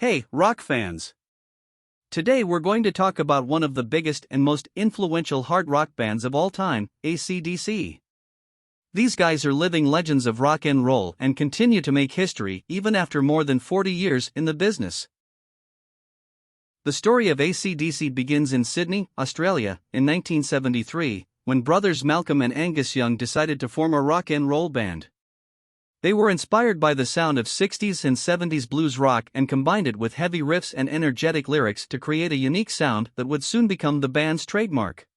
Hey, rock fans! Today we're going to talk about one of the biggest and most influential hard rock bands of all time, acdc. These guys are living legends of rock and roll and continue to make history even after more than 40 years in the business. The story of acdc begins in Sydney, Australia, in 1973, when brothers Malcolm and Angus Young decided to form a rock and roll band. They were inspired by the sound of 60s and 70s blues rock and combined it with heavy riffs and energetic lyrics to create a unique sound that would soon become the band's trademark.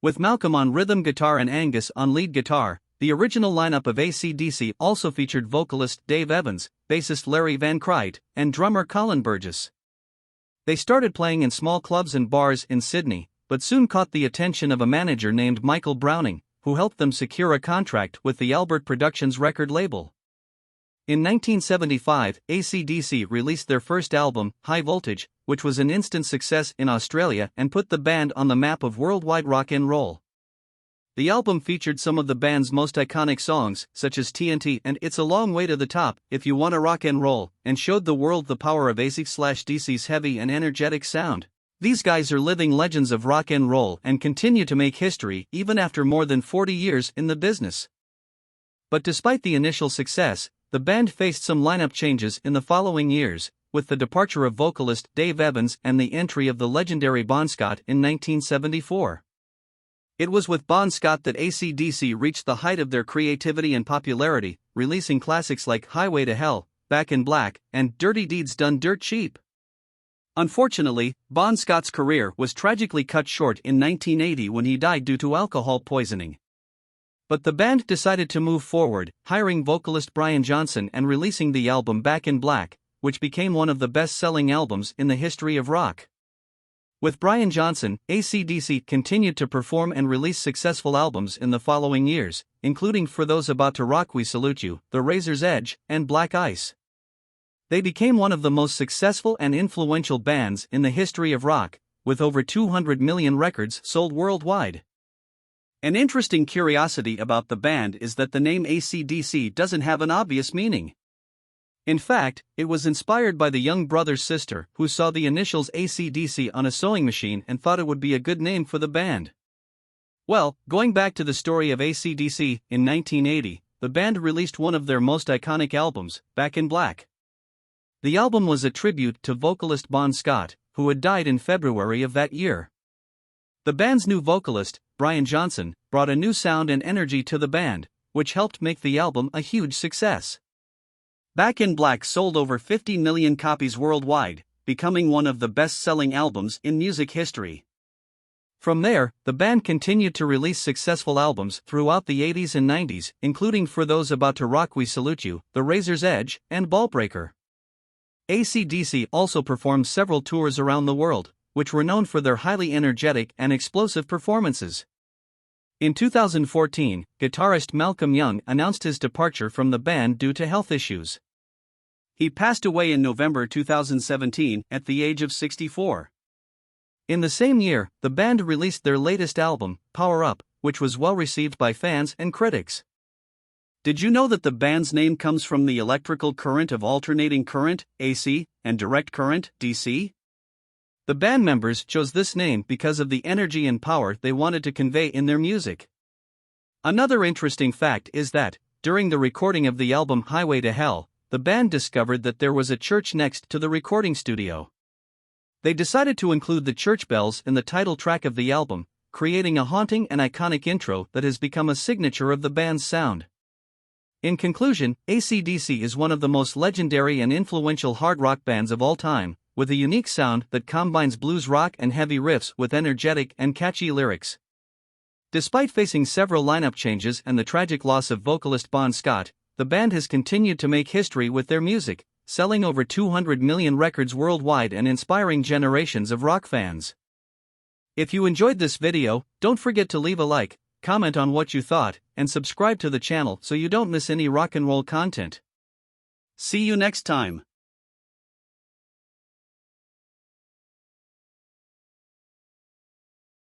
With Malcolm on rhythm guitar and Angus on lead guitar, the original lineup of acdc also featured vocalist Dave Evans, bassist Larry Van Crite, and drummer Colin Burgess. They started playing in small clubs and bars in Sydney, but soon caught the attention of a manager named Michael Browning, who helped them secure a contract with the Albert Productions record label. In 1975, acdc released their first album, High Voltage, which was an instant success in Australia and put the band on the map of worldwide rock and roll. The album featured some of the band's most iconic songs, such as TNT and It's a Long Way to the Top, If You Wanna Rock and Roll, and showed the world the power of acdc's heavy and energetic sound. These guys are living legends of rock and roll and continue to make history even after more than 40 years in the business. But despite the initial success, the band faced some lineup changes in the following years, with the departure of vocalist Dave Evans and the entry of the legendary Bon Scott in 1974. It was with Bon Scott that acdc reached the height of their creativity and popularity, releasing classics like Highway to Hell, Back in Black, and Dirty Deeds Done Dirt Cheap. Unfortunately, Bon Scott's career was tragically cut short in 1980 when he died due to alcohol poisoning. But the band decided to move forward, hiring vocalist Brian Johnson and releasing the album Back in Black, which became one of the best-selling albums in the history of rock. With Brian Johnson, acdc continued to perform and release successful albums in the following years, including For Those About to Rock We Salute You, The Razor's Edge, and Black Ice. They became one of the most successful and influential bands in the history of rock, with over 200 million records sold worldwide. An interesting curiosity about the band is that the name acdc doesn't have an obvious meaning. In fact, it was inspired by the Young brothers' sister who saw the initials acdc on a sewing machine and thought it would be a good name for the band. Well, going back to the story of acdc, in 1980, the band released one of their most iconic albums, Back in Black. The album was a tribute to vocalist Bon Scott, who had died in February of that year. The band's new vocalist, Brian Johnson, brought a new sound and energy to the band, which helped make the album a huge success. Back in Black sold over 50 million copies worldwide, becoming one of the best-selling albums in music history. From there, the band continued to release successful albums throughout the 80s and 90s, including For Those About to Rock We Salute You, The Razor's Edge, and Ballbreaker. acdc also performed several tours around the world, which were known for their highly energetic and explosive performances. In 2014, guitarist Malcolm Young announced his departure from the band due to health issues. He passed away in November 2017 at the age of 64. In the same year, the band released their latest album, Power Up, which was well received by fans and critics. Did you know that the band's name comes from the electrical current of alternating current, AC, and direct current, DC? The band members chose this name because of the energy and power they wanted to convey in their music. Another interesting fact is that, during the recording of the album Highway to Hell, the band discovered that there was a church next to the recording studio. They decided to include the church bells in the title track of the album, creating a haunting and iconic intro that has become a signature of the band's sound. In conclusion, acdc is one of the most legendary and influential hard rock bands of all time, with a unique sound that combines blues rock and heavy riffs with energetic and catchy lyrics. Despite facing several lineup changes and the tragic loss of vocalist Bon Scott, the band has continued to make history with their music, selling over 200 million records worldwide and inspiring generations of rock fans. If you enjoyed this video, don't forget to leave a like, comment on what you thought, and subscribe to the channel so you don't miss any rock and roll content. See you next time.